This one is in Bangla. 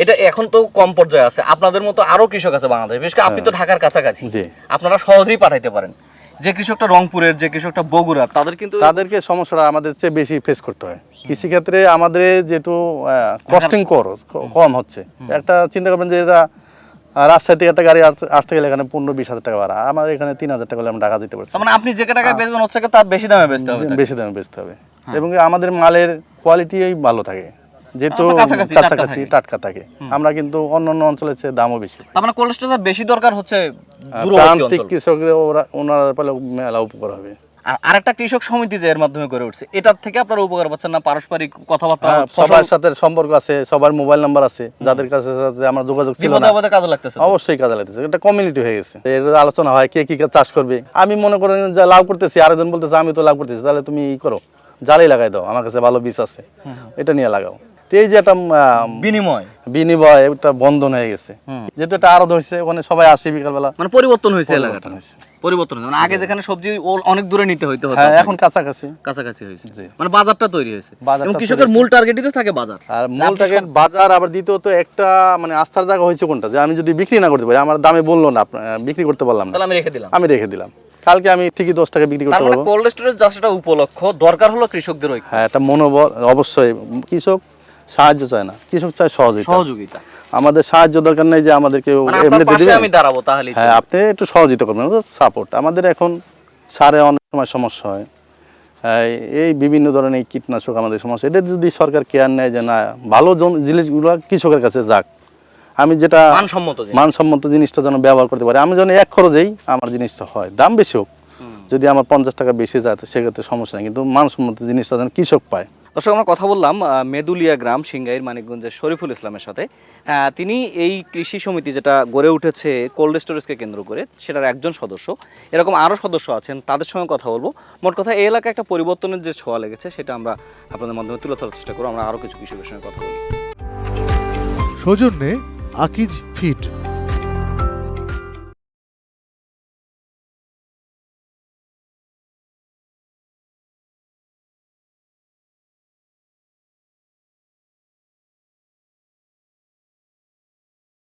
এটা এখন তো কম পর্যায়ে আছে, আপনাদের মতো আরো কৃষক আছে বাংলাদেশে, বিশেষ করে আপনি তো ঢাকার কাছাকাছি, আপনারা সহজেই পাঠাইতে পারেন। যে কৃষকটা রংপুরের, যে কৃষকটা বগুড়ার, তাদেরকে সমস্যাটা আমাদের চেয়ে বেশি ফেস করতে হয়। কৃষিক্ষেত্রে আমাদের যেহেতু কস্টিং কম হচ্ছে, একটা চিন্তা করবেন যে এরা রাজশাহী থেকে একটা গাড়ি আসতে গেলে এখানে 15-20 হাজার টাকা ভাড়া, আমার এখানে 3,000 টাকা হলে আমরা টাকা দিতে পারছি। মানে আপনি যে টাকায় বেচবেন হচ্ছে তার বেশি দামে বেচতে হবে, বেশি দামে বেচতে হবে, এবং আমাদের মালের কোয়ালিটিই ভালো থাকে, যেহেতু কাছাকাছি টাটকা থাকে। আমরা কিন্তু অন্যান্য অঞ্চলের চেয়ে দামও বেশি। মানে কোল্ড স্টোরেজ বেশি দরকার হচ্ছে প্রান্তিক কৃষকদের, ওনারা পেলে মেলা উপকার হবে। আরেকটা কৃষক সমিতি যে এর মাধ্যমে গড়ে উঠছে, এটার থেকে আপনারা উপকার পাচ্ছেন না? পারস্পরিক কথাবার্তা, সবার সাথে সম্পর্ক আছে, সবার মোবাইল নাম্বার আছে, যাদের কাছে আমার যোগাযোগ ছিল না, কাজে লাগতেছে, অবশ্যই কাজে লাগতেছে। এটা কমিউনিটি হয়ে গেছে, এর আলোচনা হয় কে কি চাষ করবে। আমি মনে করেন যে লাভ করতেছি, আরেকজন বলতেছে আমি তো লাভ করতেছি, তাহলে তুমি ই করো, জালি লাগাই দাও, আমার কাছে ভালো বীজ আছে, এটা নিয়ে লাগাও। এই যে একটা বিনিময়, একটা বন্ধন হয়ে গেছে, যেহেতু এটা আরো হয়েছে, ওখানে সবাই আসে বিকালবেলা, মানে পরিবর্তন হয়েছে, এলাকাটা পরিবর্তন হয়েছে। মানে আগে যেখানে সবজি অনেক দূরে নিতে হইতো, এখন কাছাকাছি হয়েছে, মানে বাজারটা তৈরি হয়েছে। এবং কৃষকের মূল টার্গেটই তো থাকে বাজার, আর মূল টার্গেট বাজার। আবার দ্বিতীয়ত একটা মানে আস্থার জায়গা হয়েছে কোনটা, যে আমি যদি বিক্রি না করতে পারি, আমার দামে বললো না, বিক্রি করতে পারলাম না, আমি রেখে দিলাম, কালকে আমি ঠিকই 10 টাকা বিক্রি করতে পারবো। কোল্ড স্টোরেজ যাত্রাটা উপলক্ষ দরকার হলো কৃষকদের ঐক্য। হ্যাঁ, এটা মনোবল অবশ্যই। কৃষক সাহায্য চায় না, কৃষক চায় সহযোগিতা। আমাদের সাহায্য দরকার নেই যে আমাদেরকে এমনিতে দিবেন, আমি দাঁড়াবো তাহলে। হ্যাঁ, আপনি একটু সহযোগিতা করবেন, সাপোর্ট। আমাদের এখন সারে অনেক সময় সমস্যা হয়, এই বিভিন্ন ধরনের কীটনাশক আমাদের সমস্যা। এটা যদি সরকার কেয়ার নেয় যে না, ভালো জিনিসগুলো কৃষকের কাছে যাক, আমি যেটা মানসম্মত জিনিসটা যেন ব্যবহার করতে পারি, আমি যেন এক খরচেই আমার জিনিসটা হয়, দাম বেশি হোক, যদি আমার 50 টাকা বেশি যায় সেক্ষেত্রে সমস্যা নেই, কিন্তু মানসম্মত জিনিসটা যেন কৃষক পায়। দর্শক, আমরা কথা বললাম মেদুলিয়া গ্রাম সিংগাইর মানিকগঞ্জের শরীফুল ইসলামের সাথে। তিনি এই কৃষি সমিতি যেটা গড়ে উঠেছে কোল্ড স্টোরেজকে কেন্দ্র করে, সেটার একজন সদস্য। এরকম আরও সদস্য আছেন, তাদের সঙ্গে কথা বলবো। মোট কথা, এই এলাকায় একটা পরিবর্তনের যে ছোঁয়া লেগেছে, সেটা আমরা আপনাদের মাধ্যমে তুলে ধরার চেষ্টা করবো। আমরা আরও কিছু কৃষকের সঙ্গে কথা বলি। সৌজন্যে আকিজ ফিড।